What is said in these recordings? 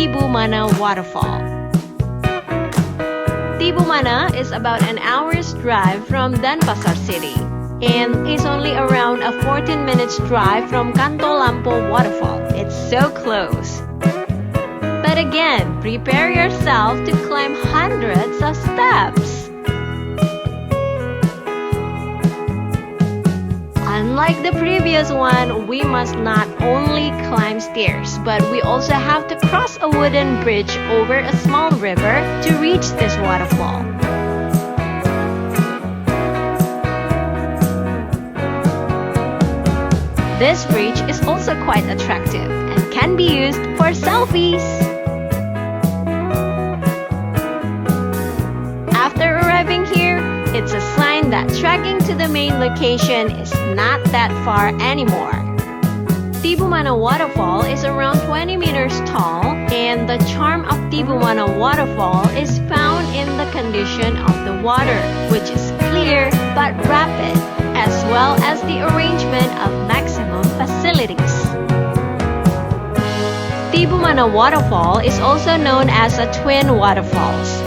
Tibumana Waterfall. Tibumana is about an hour's drive from Denpasar city and is only around a 14 minutes drive from Kanto Lampo Waterfall. It's so close. But again, prepare yourself to climb hundreds of steps. Unlike the previous one, we must not only climb stairs, but we also have to cross a wooden bridge over a small river to reach this waterfall. This bridge is also quite attractive and can be used for selfies. After arriving here, it's a sign that trekking to the main location is not that far anymore. Tibumana Waterfall is around 20 meters tall, and the charm of Tibumana Waterfall is found in the condition of the water, which is clear but rapid, as well as the arrangement of maximum facilities. Tibumana Waterfall is also known as a twin waterfalls.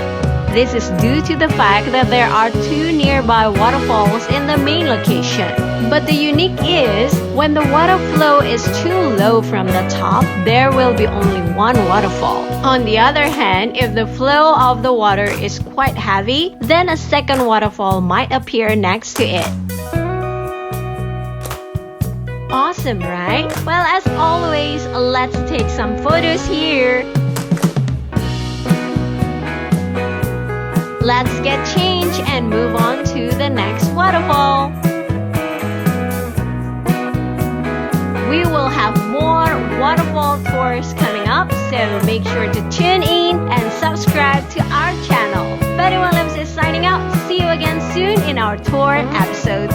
This is due to the fact that there are two nearby waterfalls in the main location. But the unique is, when the water flow is too low from the top, there will be only one waterfall. On the other hand, if the flow of the water is quite heavy, then a second waterfall might appear next to it. Awesome, right? Well, as always, let's take some photos here. Let's get changed and move on to the next waterfall. We will have more waterfall tours coming up, so make sure to tune in and subscribe to our channel. Betty Williams is signing out. See you again soon in our tour episode